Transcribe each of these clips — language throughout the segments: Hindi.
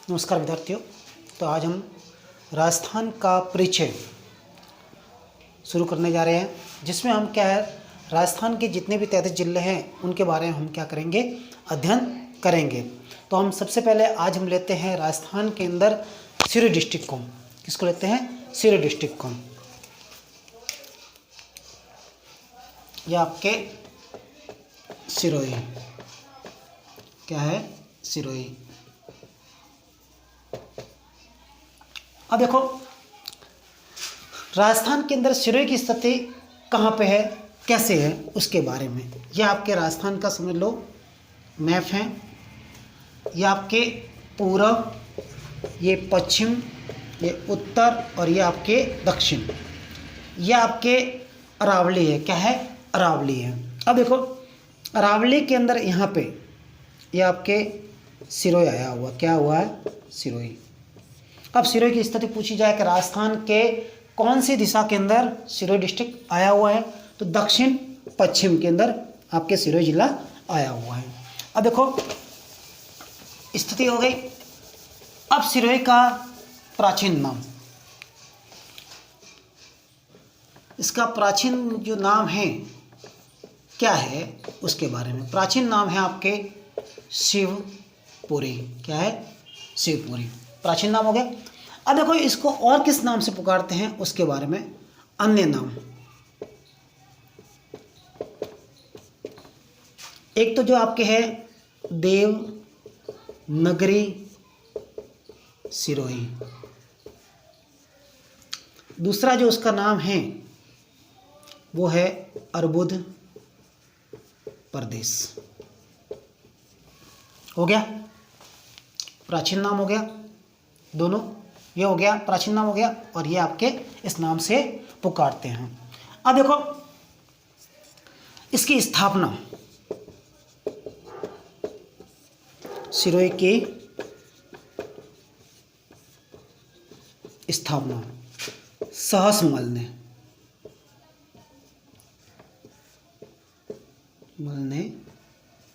नमस्कार विद्यार्थियों। तो आज हम राजस्थान का परिचय शुरू करने जा रहे हैं, जिसमें हम क्या है राजस्थान के जितने भी 33 जिले हैं उनके बारे में हम क्या करेंगे, अध्ययन करेंगे। तो हम सबसे पहले आज हम लेते हैं राजस्थान के अंदर सिरोही डिस्ट्रिक्ट को। किसको लेते हैं? सिरोही डिस्ट्रिक्ट को। यह आपके सिरोही क्या है? सिरोही। अब देखो राजस्थान के अंदर सिरोही की स्थिति कहाँ पे है, कैसे है, उसके बारे में। यह आपके राजस्थान का समझ लो मैप है। यह आपके पूर्व, ये पश्चिम, ये उत्तर और ये आपके दक्षिण। यह आपके अरावली है। क्या है? अरावली है। अब देखो अरावली के अंदर यहाँ पे यह आपके सिरोही आया हुआ। क्या हुआ है? सिरोही। अब सिरोही की स्थिति पूछी जाए कि राजस्थान के कौन सी दिशा के अंदर सिरोही डिस्ट्रिक्ट आया हुआ है, तो दक्षिण पश्चिम के अंदर आपके सिरोही जिला आया हुआ है। अब देखो स्थिति हो गई। अब सिरोही का प्राचीन नाम, इसका प्राचीन जो नाम है क्या है उसके बारे में। प्राचीन नाम है आपके शिवपुरी। क्या है? शिवपुरी प्राचीन नाम हो गया। अब देखो इसको और किस नाम से पुकारते हैं उसके बारे में, अन्य नाम। एक तो जो आपके है देवनगरी सिरोही, दूसरा जो उसका नाम है वो है अर्बुद प्रदेश। हो गया प्राचीन नाम, हो गया दोनों। ये हो गया प्राचीन नाम हो गया, और ये आपके इस नाम से पुकारते हैं। अब देखो इसकी स्थापना, सिरोही की स्थापना सहसमल ने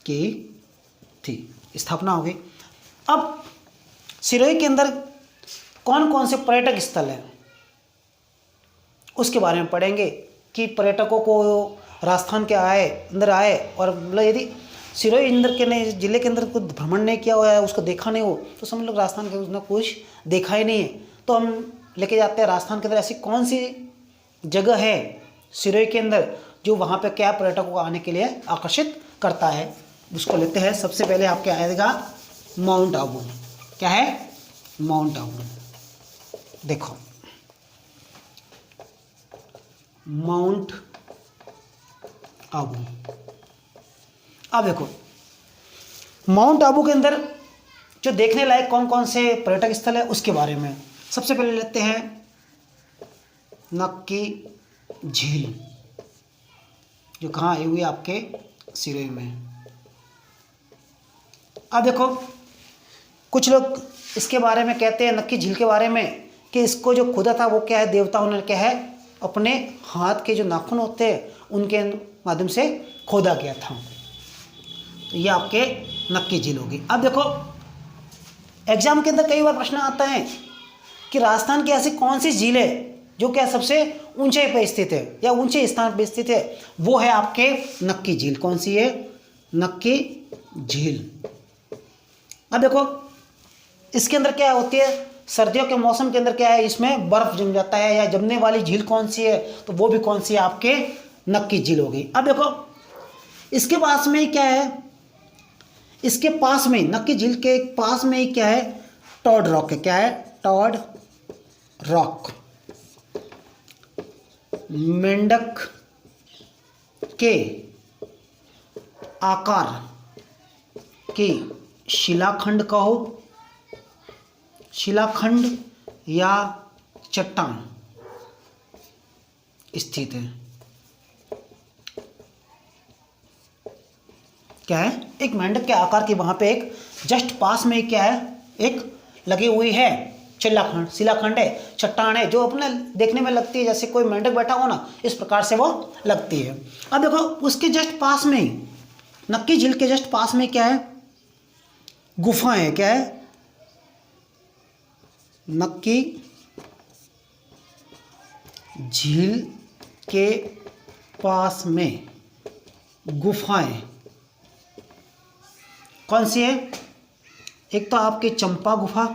की थी। स्थापना हो गई। अब सिरोही के अंदर कौन कौन से पर्यटक स्थल हैं उसके बारे में पढ़ेंगे कि पर्यटकों को राजस्थान के अंदर आए और मतलब यदि सिरोही अंदर के जिले के अंदर कुछ भ्रमण नहीं किया हुआ है, उसको देखा नहीं हो, तो समझ लो राजस्थान के उसने कुछ देखा ही नहीं है। तो हम लेके जाते हैं राजस्थान के अंदर ऐसी कौन सी जगह है सिरोही के अंदर जो वहाँ पे क्या पर्यटकों को आने के लिए आकर्षित करता है, उसको लेते हैं। सबसे पहले आपके आएगा माउंट आबू। क्या है? माउंट आबू। देखो माउंट आबू। अब देखो माउंट आबू के अंदर जो देखने लायक कौन कौन से पर्यटक स्थल है उसके बारे में। सबसे पहले लेते हैं नक्की झील, जो कहाँ आई हुई है? आपके सिरोही में। अब देखो कुछ लोग इसके बारे में कहते हैं, नक्की झील के बारे में, कि इसको जो खुदा था वो क्या है, देवताओं ने क्या है अपने हाथ के जो नाखून होते हैं उनके माध्यम से खोदा गया था। तो ये आपके नक्की झील होगी। अब देखो एग्जाम के अंदर कई बार प्रश्न आता है कि राजस्थान की ऐसी कौन सी झील है जो क्या सबसे ऊंचाई पर स्थित है या ऊंचे स्थान पर स्थित है, वो है आपके नक्की झील। कौन सी है? नक्की झील। अब देखो इसके अंदर क्या होती है, सर्दियों के मौसम के अंदर क्या है, इसमें बर्फ जम जाता है, या जमने वाली झील कौन सी है, तो वो भी कौन सी है? आपके नक्की झील होगी। अब देखो इसके पास में ही क्या है, इसके पास में नक्की झील के पास में ही क्या है, टॉड रॉक है। क्या है? Toad rock. मेंढक के आकार की शिलाखंड कहो, शिलाखंड या चट्टान स्थित है। क्या है? एक मेंढक के आकार की वहां पे एक जस्ट पास में क्या है, एक लगी हुई है शिलाखंड। शिलाखंड है, चट्टान है, जो अपने देखने में लगती है जैसे कोई मेंढक बैठा हो ना, इस प्रकार से वो लगती है। अब देखो उसके जस्ट पास में ही, नक्की झील के जस्ट पास में क्या है, गुफाएं। क्या है? नक्की झील के पास में गुफाएं कौन सी है? एक तो आपके चंपा गुफा,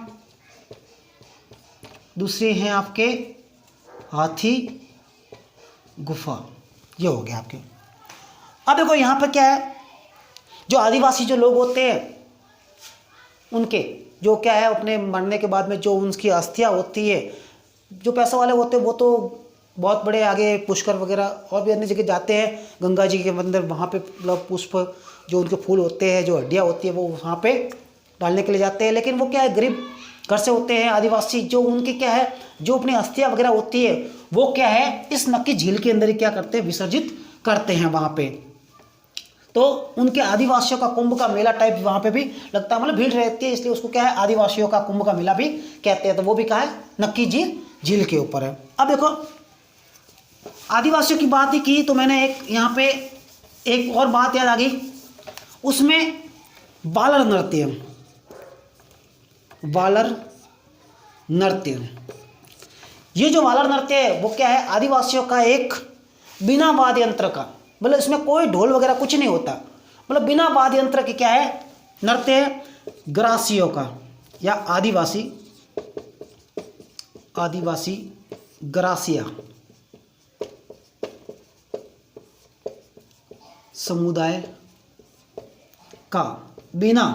दूसरी है आपके हाथी गुफा। ये हो गया आपके। अब देखो यहाँ पर क्या है, जो आदिवासी जो लोग होते हैं उनके जो क्या है अपने मरने के बाद में जो उनकी अस्थियाँ होती है, जो पैसे वाले होते हैं वो तो बहुत बड़े आगे पुष्कर वगैरह और भी अन्य जगह जाते हैं, गंगा जी के मंदिर, वहाँ पे मतलब पुष्प जो उनके फूल होते हैं, जो हड्डियाँ होती है वो वहाँ पे डालने के लिए जाते हैं। लेकिन वो क्या है गरीब घर से होते हैं आदिवासी, जो उनकी क्या है जो अपनी अस्थियाँ वगैरह होती है वो क्या है इस नक्की झील के अंदर ही क्या करते हैं विसर्जित करते हैं वहाँ पे। तो उनके आदिवासियों का कुंभ का मेला टाइप वहाँ पे भी लगता है, मतलब भीड़ रहती है, इसलिए उसको क्या है आदिवासियों का कुंभ का मेला भी कहते हैं। तो वो भी कहा है नक्की झील के ऊपर है। अब देखो आदिवासियों की बात ही की तो मैंने एक यहाँ पे एक और बात याद आ गई, उसमें बालर नृत्य, वालर नृत्य, ये जो वालर नृत्य है वो क्या है आदिवासियों का एक बिना वाद्य यंत्र का, मतलब इसमें कोई ढोल वगैरह कुछ नहीं होता, मतलब बिना वाद्य यंत्र के क्या है नृत्य है ग्रासियों का या आदिवासी ग्रासिया समुदाय का बिना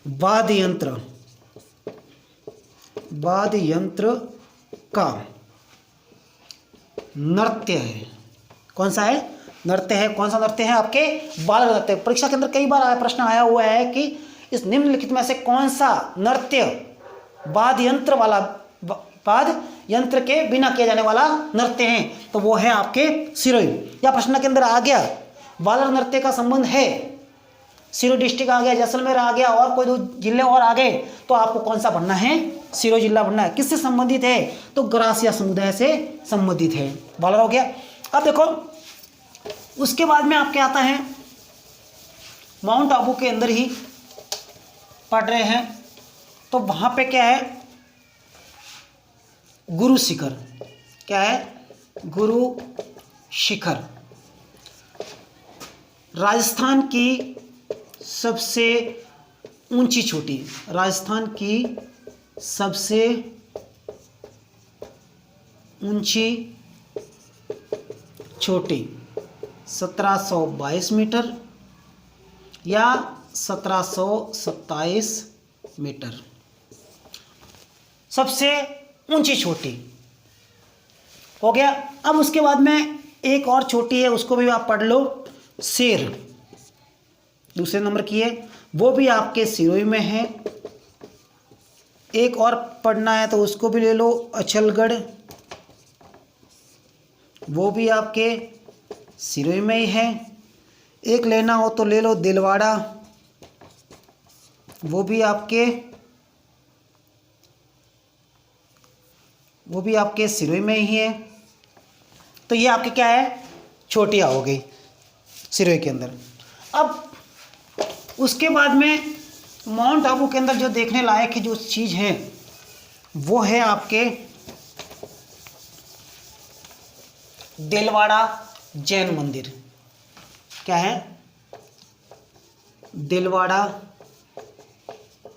वाद्य यंत्र का नृत्य है। कौन सा है नृत्य है? कौन सा नृत्य है? आपके बाल नृत्य। परीक्षा के अंदर कई बार प्रश्न आया हुआ है कि इस निम्नलिखित में से कौन सा नृत्य वाद्य यंत्र के बिना किया जाने वाला नृत्य है? तो वो है आपके सिरोही। या प्रश्न के अंदर आ गया बालर नृत्य का संबंध है, सिरोही डिस्ट्रिक्ट आ गया, जैसलमेर आ गया और कोई दो जिले और आ गए, तो आपको कौन सा बनना है? सिरोही जिला बनना है। किससे संबंधित है? तो ग्रासिया समुदाय से संबंधित है। बालर हो गया। अब देखो उसके बाद में आपके आता है माउंट आबू के अंदर ही पढ़ रहे हैं तो वहां पे क्या है गुरु शिखर। क्या है? गुरु शिखर राजस्थान की सबसे ऊंची चोटी, राजस्थान की सबसे ऊंची चोटी 1722 मीटर या 1727 मीटर, सबसे ऊंची चोटी हो गया। अब उसके बाद में एक और चोटी है उसको भी आप पढ़ लो, शेर दूसरे नंबर की है, वो भी आपके सिरोही में है। एक और पढ़ना है तो उसको भी ले लो, अचलगढ़, वो भी आपके सिरोही में ही है। एक लेना हो तो ले लो दिलवाड़ा, वो भी आपके सिरोही में ही है। तो ये आपके क्या है चोटियाँ हो गई सिरोही के अंदर। अब उसके बाद में माउंट आबू के अंदर जो देखने लायक की जो चीज़ है वो है आपके दिलवाड़ा जैन मंदिर। क्या है? दिलवाड़ा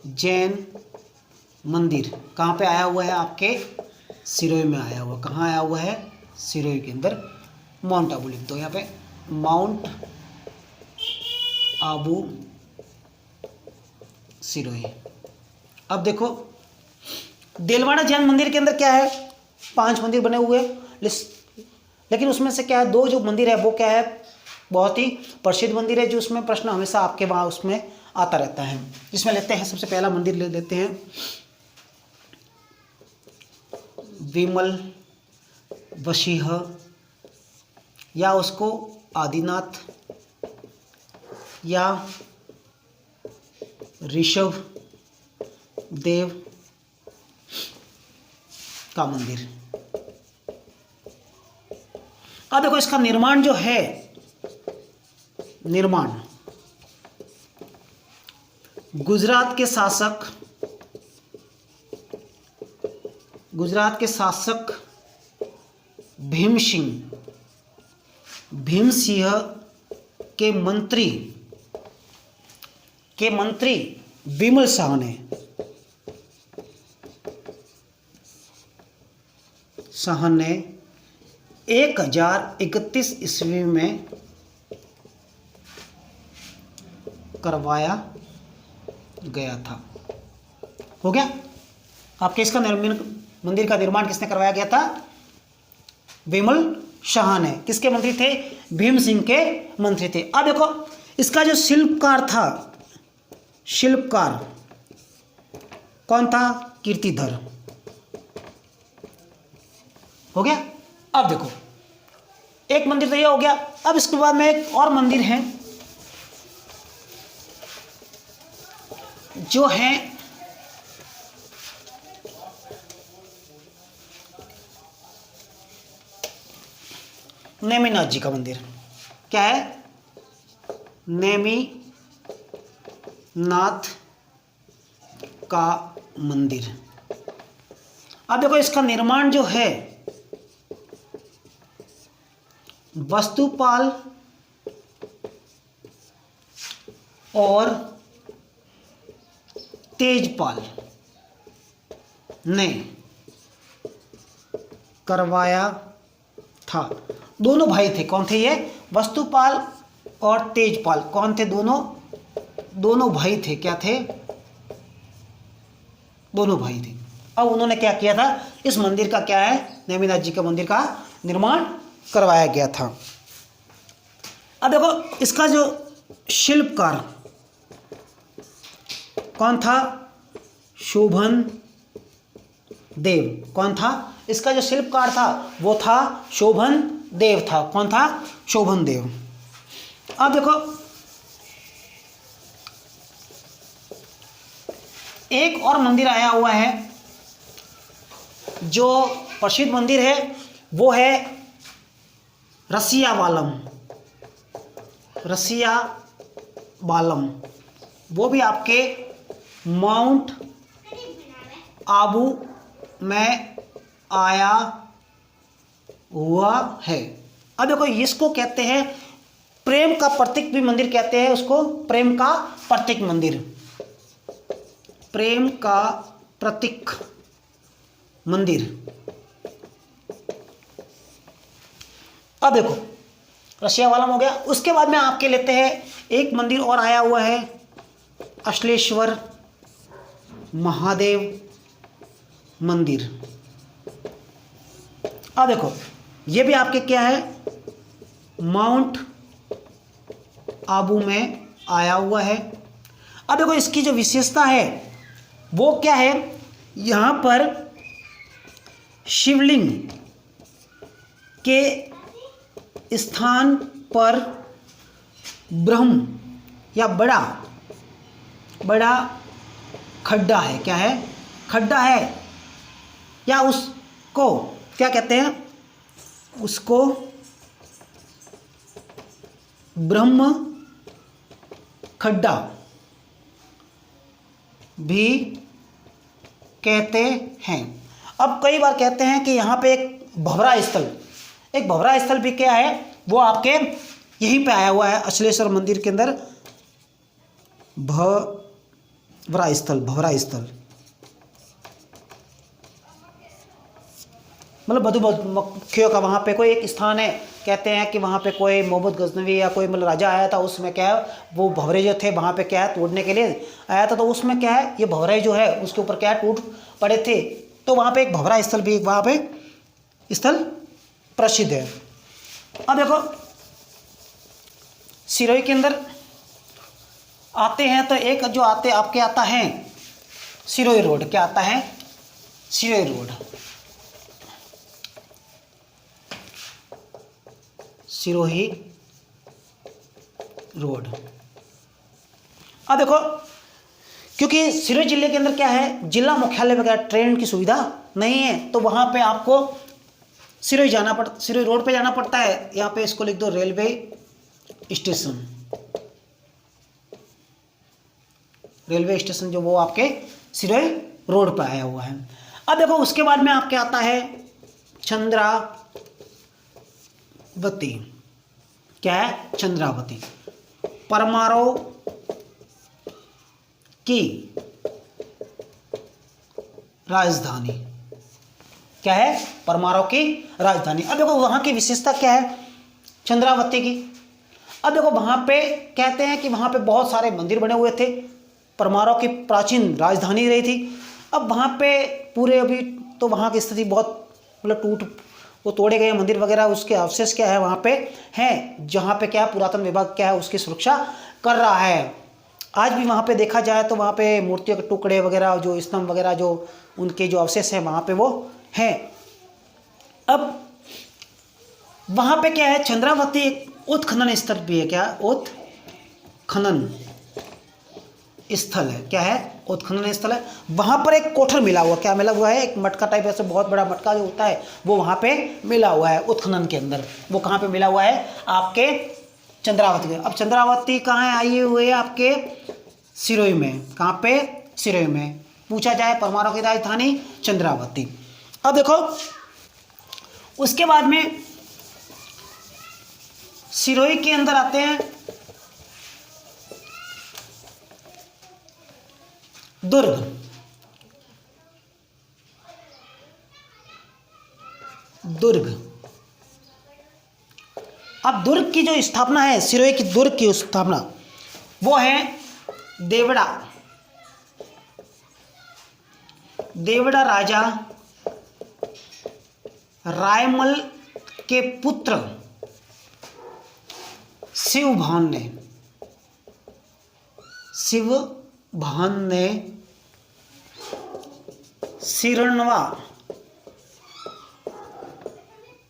जैन मंदिर कहाँ पे आया हुआ है? आपके सिरोही में आया हुआ। कहाँ आया हुआ है? सिरोही के अंदर। माउंट आबू लिख दो यहाँ पे, माउंट आबू सिरोही। अब देखो दिलवाड़ा जैन मंदिर के अंदर क्या है 5 मंदिर बने हुए, लेकिन उसमें से क्या है 2 जो मंदिर है वो क्या है बहुत ही प्रसिद्ध मंदिर है, जो उसमें प्रश्न हमेशा आपके वहाँ उसमें आता रहता है। जिसमें लेते हैं सबसे पहला मंदिर ले लेते हैं विमल वशीह या उसको आदिनाथ या ऋषभ देव का मंदिर। अब देखो इसका निर्माण जो है, निर्माण गुजरात के शासक गुजरात के शासक भीम सिंह के मंत्री विमल शाह ने 1031 ईस्वी में करवाया गया था। हो गया आपके इसका मंदिर का निर्माण किसने करवाया गया था? विमल शाह ने। किसके मंत्री थे? भीम सिंह के मंत्री थे। अब देखो इसका जो शिल्पकार कौन था? कीर्तिधर। हो गया। अब देखो एक मंदिर तो ये हो गया। अब इसके बाद में एक और मंदिर है जो है नेमिनाथ जी का मंदिर। क्या है? नेमिनाथ का मंदिर। अब देखो इसका निर्माण जो है वस्तुपाल और तेजपाल ने करवाया था। दोनों भाई थे। कौन थे ये? वस्तुपाल और तेजपाल। कौन थे? दोनों भाई थे। क्या थे? दोनों भाई थे। अब उन्होंने क्या किया था? इस मंदिर का क्या है? नेमिनाथ जी का मंदिर का निर्माण करवाया गया था। अब देखो इसका जो शिल्पकार कौन था? शोभन देव। कौन था? इसका जो शिल्पकार था वो था शोभन देव था। कौन था? शोभन देव। अब देखो एक और मंदिर आया हुआ है जो प्रसिद्ध मंदिर है, वो है रसियावालम। वो भी आपके माउंट आबू में आया हुआ है। अब देखो इसको कहते हैं प्रेम का प्रतीक भी मंदिर कहते हैं उसको। प्रेम का प्रतीक मंदिर, प्रेम का प्रतीक मंदिर। अब देखो रसियावालम हो गया। उसके बाद में आपके लेते हैं एक मंदिर और आया हुआ है अश्लेश्वर महादेव मंदिर। अब देखो ये भी आपके क्या है? माउंट आबू में आया हुआ है। अब देखो इसकी जो विशेषता है वो क्या है? यहाँ पर शिवलिंग के स्थान पर ब्रह्म या बड़ा खड्डा है। क्या है? खड्डा है, या उसको क्या कहते हैं? उसको ब्रह्म खड्डा भी कहते हैं। अब कई बार कहते हैं कि यहाँ पे एक भंवरा स्थल भी क्या है? वो आपके यहीं पे आया हुआ है अश्लेश्वर मंदिर के अंदर। भंवरा स्थल मतलब बधुमुखियों का वहाँ पे कोई एक स्थान है। कहते हैं कि वहाँ पे कोई मोहम्मद गजनवी या कोई मतलब राजा आया था, उसमें क्या है वो भंवरे जो थे वहाँ पे क्या है तोड़ने के लिए आया था, तो उसमें क्या है ये भंवरे जो है उसके ऊपर क्या है टूट पड़े थे। तो वहाँ पे एक भंवरा स्थल भी वहाँ पे स्थल प्रसिद्ध है। अब देखो सिरोही के अंदर आते हैं तो एक जो आपके आता है सिरोही रोड। क्या आता है? सिरोही रोड। सिरोही रोड। अब देखो क्योंकि सिरोही जिले के अंदर क्या है जिला मुख्यालय वगैरह ट्रेन की सुविधा नहीं है, तो वहाँ पे आपको सिरोही रोड पे जाना पड़ता है। यहाँ पे इसको लिख दो रेलवे स्टेशन जो वो आपके सिरोही रोड पे आया हुआ है। अब देखो उसके बाद में आपके आता है चंद्रावती। क्या है? चंद्रावती, परमारों की राजधानी। क्या है? परमारों की राजधानी। अब देखो वहां की विशेषता क्या है चंद्रावती की। अब देखो वहां पे कहते हैं कि वहां पे बहुत सारे मंदिर बने हुए थे, परमारों की प्राचीन राजधानी रही थी। अब वहां पे पूरे अभी तो वहां की स्थिति बहुत मतलब वो तोड़े गए मंदिर वगैरह, उसके अवशेष क्या है वहां पे हैं, जहां पे क्या पुरातन विभाग क्या है उसकी सुरक्षा कर रहा है। आज भी वहाँ पे देखा जाए तो वहाँ पे मूर्तियों के टुकड़े वगैरह, जो स्तंभ वगैरह, जो उनके जो अवशेष हैं वहाँ पे वो हैं। अब वहाँ पे क्या है, चंद्रावती एक उत्खनन स्थल भी है। क्या? उत्खनन स्थल है। क्या है? उत्खनन स्थल है। वहाँ पर एक कोठर मिला हुआ, क्या मिला हुआ है? एक मटका टाइप, ऐसे बहुत बड़ा मटका जो होता है वो वहाँ पे मिला हुआ है उत्खनन के अंदर। वो कहाँ पे मिला हुआ है? आपके चंद्रावती में। अब चंद्रावती कहाँ आई हुई है? आपके सिरोही में। कहाँ पे? सिरोही में। पूछा जाए परमाणु की राजधानी चंद्रावती। अब देखो उसके बाद में सिरोही के अंदर आते हैं दुर्ग। दुर्ग। अब दुर्ग की जो स्थापना है, सिरोही की दुर्ग की स्थापना वो है देवड़ा। देवड़ा राजा रायमल के पुत्र शिवभान ने सिरनवा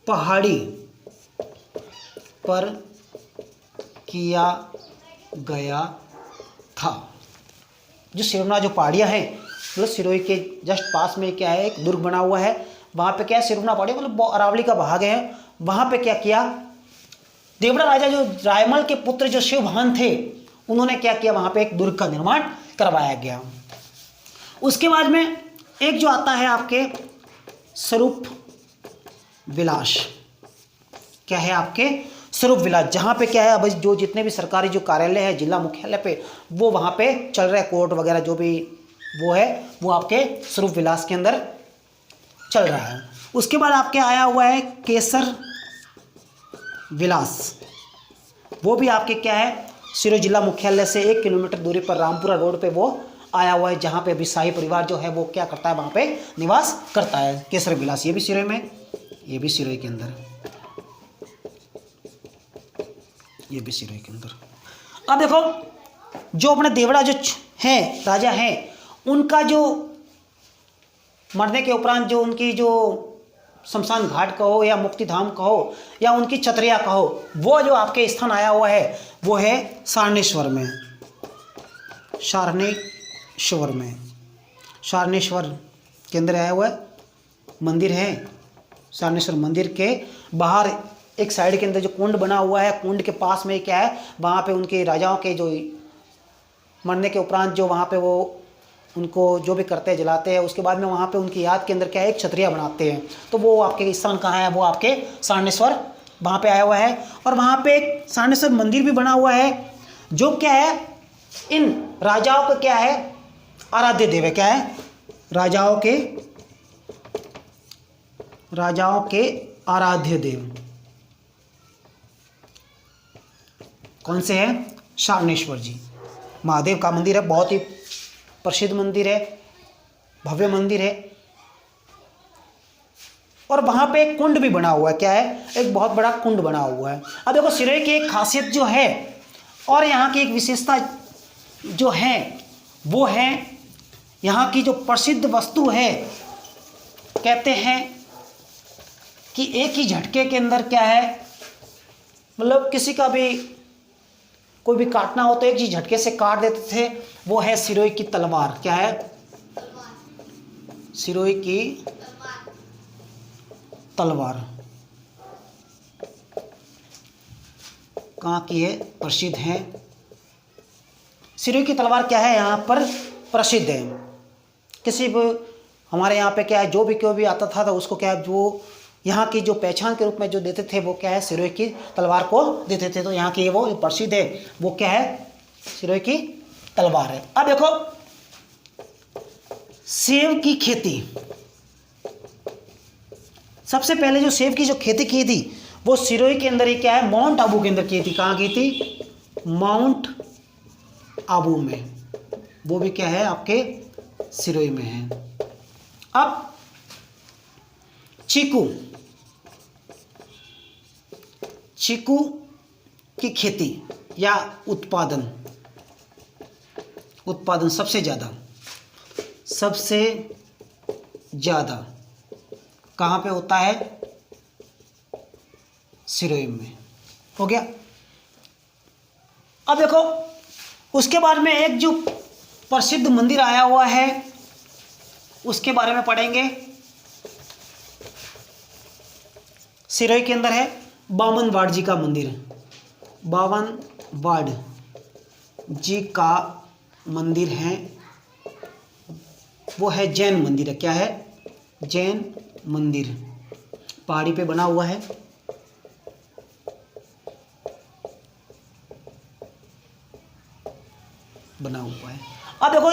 पहाड़ी पर किया गया था। जो सिरनवा जो पहाड़ियाँ हैं मतलब सिरोही के जस्ट पास में क्या है, एक दुर्ग बना हुआ है। वहाँ पे क्या है, सिरनवा पहाड़ी मतलब अरावली का भाग है। वहाँ पे क्या किया, देवड़ा राजा जो रायमल के पुत्र जो शिवभान थे उन्होंने क्या किया, वहाँ पे एक दुर्ग का निर्माण करवाया गया। उसके बाद में एक जो आता है आपके स्वरूप विलास। क्या है? आपके स्वरूप विलास, जहाँ पे क्या है अब जो जितने भी सरकारी जो कार्यालय है जिला मुख्यालय पे वो वहाँ पे चल रहा है, कोर्ट वगैरह जो भी वो है वो आपके स्वरूप विलास के अंदर चल रहा है। उसके बाद आपके आया हुआ है केसर विलास। वो भी आपके क्या है, सिरोही जिला मुख्यालय से 1 किलोमीटर दूरी पर रामपुरा रोड पे वो आया हुआ है, जहाँ पे अभी शाही परिवार जो है वो क्या करता है, वहाँ पे निवास करता है। केसर विलास ये भी सिरोही में, ये भी सिरोही के अंदर, ये भी सिरोही के अंदर। अब देखो जो अपने देवड़ा जो हैं राजा हैं उनका जो मरने के उपरांत जो उनकी जो शमशान घाट कहो या मुक्तिधाम कहो या उनकी छतरिया कहो, वो जो आपके स्थान आया हुआ है वो है सारनेश्वर में। सारनेश्वर में, सारनेश्वर के अंदर आया हुआ है, मंदिर है। सारनेश्वर मंदिर के बाहर एक साइड के अंदर जो कुंड बना हुआ है, कुंड के पास में क्या है, वहाँ पे उनके राजाओं के जो मरने के उपरांत जो वहाँ पे वो उनको जो भी करते हैं जलाते हैं, उसके बाद में वहाँ पे उनकी याद के अंदर क्या है एक छतरिया बनाते हैं। तो वो आपके स्थान कहाँ है, वो आपके सारनेश्वर वहाँ पे आया हुआ है। और वहाँ पे एक सारनेश्वर मंदिर भी बना हुआ है जो क्या है इन राजाओं का क्या है आराध्य देव है। क्या है, राजाओं के आराध्य देव कौन से हैं, सारनेश्वर जी महादेव का मंदिर है, बहुत ही प्रसिद्ध मंदिर है, भव्य मंदिर है। और वहां पे एक कुंड भी बना हुआ है। क्या है, एक बहुत बड़ा कुंड बना हुआ है। अब देखो सिरोही की एक खासियत जो है और यहाँ की एक विशेषता जो है वो है यहाँ की जो प्रसिद्ध वस्तु है, कहते हैं कि एक ही झटके के अंदर क्या है, मतलब किसी का भी कोई भी काटना हो तो एक ही झटके से काट देते थे, वो है सिरोही की तलवार। क्या है, सिरोही की तलवार कहाँ की है, प्रसिद्ध है। सिरोही की तलवार क्या है यहाँ पर प्रसिद्ध है। किसी भी हमारे यहाँ पे क्या है, जो भी कोई भी आता था तो उसको क्या है, जो यहाँ की जो पहचान के रूप में जो देते थे वो क्या है, सिरोही की तलवार को देते थे। तो यहाँ की वो प्रसिद्ध है वो क्या है, सिरोही की तलवार है। अब देखो सेब की खेती, सबसे पहले जो सेब की जो खेती की थी वो सिरोही के अंदर ही क्या है, माउंट आबू के अंदर की थी। कहाँ की थी, माउंट आबू में, वो भी क्या है आपके सिरोही में है। अब चीकू, चीकू की खेती या उत्पादन, उत्पादन सबसे ज़्यादा कहाँ पे होता है, सिरोही में। हो गया। अब देखो उसके बाद में एक जो प्रसिद्ध मंदिर आया हुआ है उसके बारे में पढ़ेंगे। सिरोही के अंदर है बामनवाड़ जी का मंदिर, बामनवाड़ जी का मंदिर है, वो है जैन मंदिर है। क्या है, जैन मंदिर, पहाड़ी पे बना हुआ है। अब देखो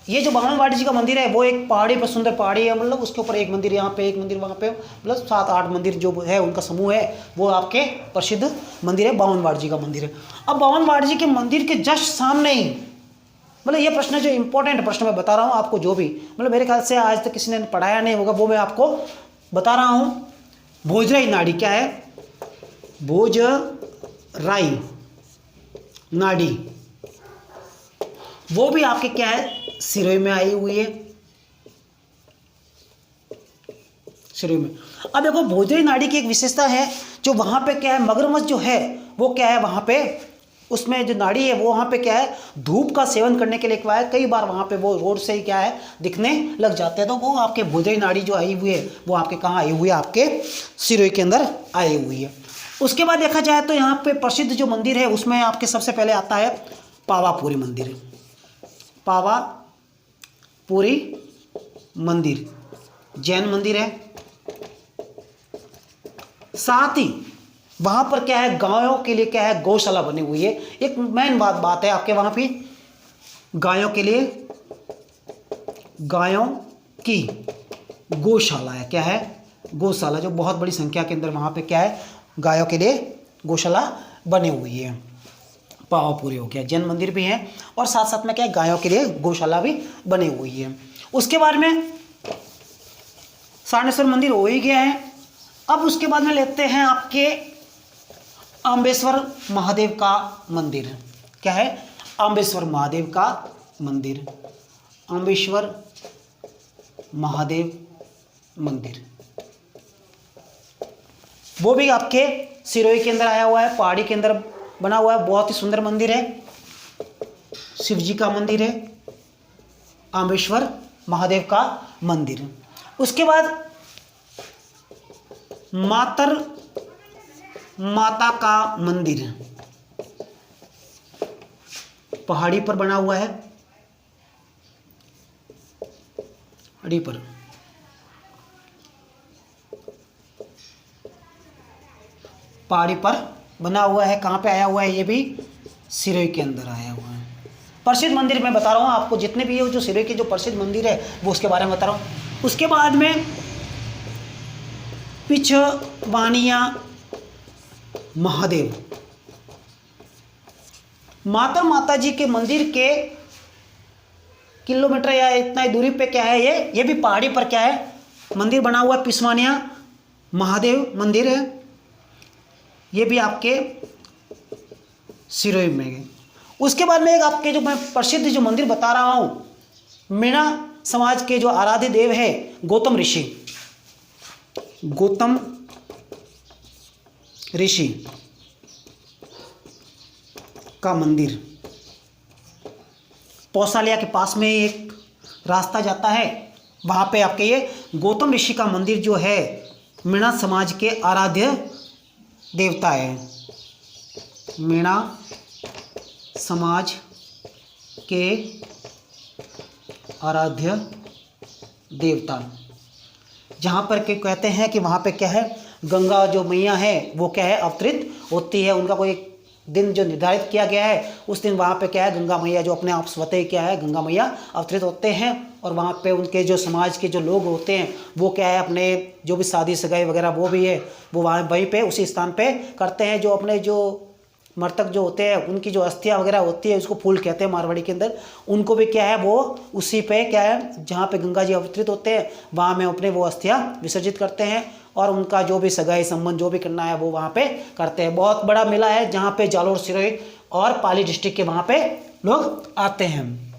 ये जो बामनवाड़ी जी का मंदिर है वो एक पहाड़ी पर, सुंदर पहाड़ी है, मतलब उसके ऊपर एक मंदिर यहाँ पे, एक मंदिर वहाँ पे, मतलब 7-8 मंदिर जो है उनका समूह है, वो आपके प्रसिद्ध मंदिर है, बामनवाड़ी जी का मंदिर है। अब बामनवाड़ी जी के मंदिर के जस्ट सामने ही, मतलब ये प्रश्न जो इंपॉर्टेंट प्रश्न मैं बता रहा हूँ आपको, जो भी मतलब मेरे ख्याल से आज तक किसी ने पढ़ाया नहीं होगा वो मैं आपको बता रहा हूँ। भोजराई नाड़ी, क्या है, भोजराई नाड़ी, वो भी आपके क्या है, सिरोही में आई हुई है, सिरोही में। अब देखो भोजराई नाड़ी की एक विशेषता है, जो वहां पे क्या है, मगरमच्छ जो है वो क्या है वहां पे, उसमें जो नाड़ी है वो वहां पे क्या है, धूप का सेवन करने के लिए क्या है, कई बार वहां पे वो रोड से ही क्या है दिखने लग जाते हैं। तो वो आपके भोजराई नाड़ी जो आई हुई है वो आपके कहाँ आई हुई है, आपके सिरोही के अंदर आई हुई है। उसके बाद देखा जाए तो यहाँ पे प्रसिद्ध जो मंदिर है उसमें आपके सबसे पहले आता है पावापुरी मंदिर, पावापुरी मंदिर जैन मंदिर है। साथ ही वहां पर क्या है, गायों के लिए क्या है, गौशाला बनी हुई है। एक मेन बात है आपके वहां पे, गायों के लिए, गायों की गौशाला है। क्या है, गौशाला, जो बहुत बड़ी संख्या के अंदर वहां पे क्या है, गायों के लिए गौशाला बनी हुई है। पावापुरी हो गया, जैन मंदिर भी है और साथ साथ में क्या है, गायों के लिए गौशाला भी बनी हुई है। उसके बाद में सारनेश्वर मंदिर हो ही गया है। अब उसके बाद में लेते हैं आपके आंबेश्वर महादेव का मंदिर। क्या है, आंबेश्वर महादेव का मंदिर, आंबेश्वर महादेव मंदिर, वो भी आपके सिरोही के अंदर आया हुआ है, पहाड़ी के अंदर बना हुआ है, बहुत ही सुंदर मंदिर है, शिव जी का मंदिर है, आंबेश्वर महादेव का मंदिर। उसके बाद माता का मंदिर पहाड़ी पर बना हुआ है, पहाड़ी पर बना हुआ है। कहाँ पे आया हुआ है, ये भी सिरोही के अंदर आया हुआ है। प्रसिद्ध मंदिर मैं बता रहा हूँ आपको, जितने भी ये जो सिरोही के जो प्रसिद्ध मंदिर है वो उसके बारे में बता रहा हूँ। उसके बाद में पिछवानिया महादेव, माता जी के मंदिर के किलोमीटर या इतना ही दूरी पे क्या है, ये भी पहाड़ी पर क्या है मंदिर बना हुआ है, पिछवानिया महादेव मंदिर है, ये भी आपके सिरोही में है। उसके बाद में एक आपके जो मैं प्रसिद्ध जो मंदिर बता रहा हूँ, मीणा समाज के जो आराध्य देव है गौतम ऋषि का मंदिर, पौसालिया के पास में एक रास्ता जाता है, वहाँ पे आपके ये गौतम ऋषि का मंदिर जो है मीणा समाज के आराध्य देवता है, मीणा समाज के आराध्य देवता, जहाँ पर के कहते हैं कि वहाँ पे क्या है, गंगा जो मैया है वो क्या है, अवतरित होती है। उनका कोई दिन जो निर्धारित किया गया है, उस दिन वहाँ पे क्या है, गंगा मैया जो अपने आप स्वतः क्या है, गंगा मैया अवतरित होते हैं। और वहाँ पे उनके जो समाज के जो लोग होते हैं वो क्या है, अपने जो भी शादी सगाई वगैरह वो भी है, वो वहाँ वहीं पे उसी स्थान पे करते हैं। जो अपने जो मृतक जो होते हैं उनकी जो अस्थियाँ वगैरह होती है, उसको फूल कहते हैं मारवाड़ी के अंदर, उनको भी क्या है, वो उसी पे क्या है, जहाँ पे गंगा जी अवतरित होते हैं वहाँ में अपने वो अस्थियाँ विसर्जित करते हैं। और उनका जो भी सगाई संबंध जो भी करना है वो वहाँ पे करते हैं। बहुत बड़ा मेला है जहाँ पे जालोर, सिरोही और पाली डिस्ट्रिक्ट के वहाँ पे लोग आते हैं।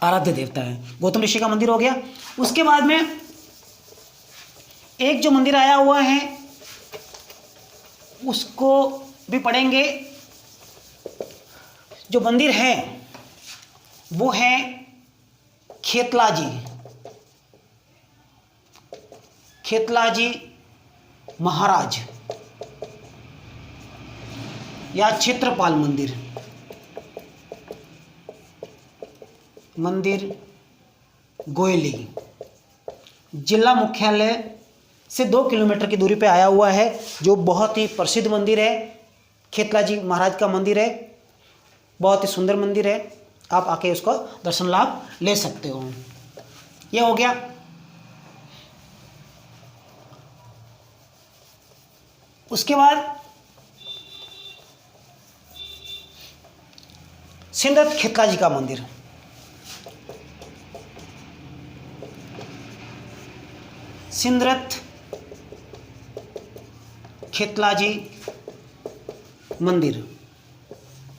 आराध्य देवता है। गौतम ऋषि का मंदिर हो गया। उसके बाद में एक जो मंदिर आया हुआ है उसको भी पढ़ेंगे। जो मंदिर है वो है खेतलाजी, खेतलाजी महाराज या क्षेत्रपाल मंदिर, मंदिर गोयली, जिला मुख्यालय से 2 किलोमीटर की दूरी पे आया हुआ है। जो बहुत ही प्रसिद्ध मंदिर है, खेतलाजी महाराज का मंदिर है, बहुत ही सुंदर मंदिर है। आप आके उसका दर्शन लाभ ले सकते हो। ये हो गया। उसके बाद सिंदरत खेतलाजी का मंदिर, सिंदरत खेतलाजी मंदिर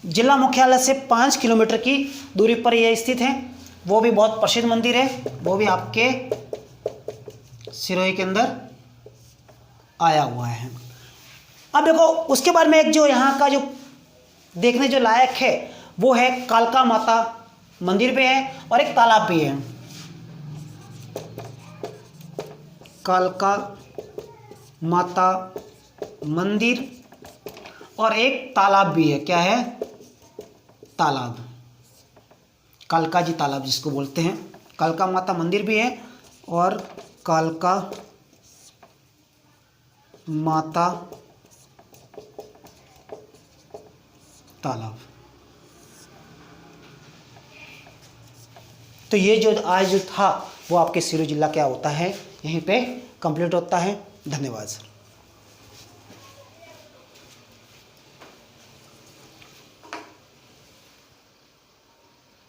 जिला मुख्यालय से 5 किलोमीटर की दूरी पर यह स्थित है। वो भी बहुत प्रसिद्ध मंदिर है, वो भी आपके सिरोही के अंदर आया हुआ है। अब देखो उसके बाद में एक जो यहाँ का जो देखने जो लायक है वो है कालका माता मंदिर भी है और एक तालाब भी है। कालका माता मंदिर और एक तालाब भी है। क्या है? तालाब, कालका जी तालाब जिसको बोलते हैं। कालका माता मंदिर भी है और कालका माता तालाब। तो ये जो आज जो था वो आपके सिरोही जिला क्या होता है, यहीं पे कंप्लीट होता है। धन्यवाद सर।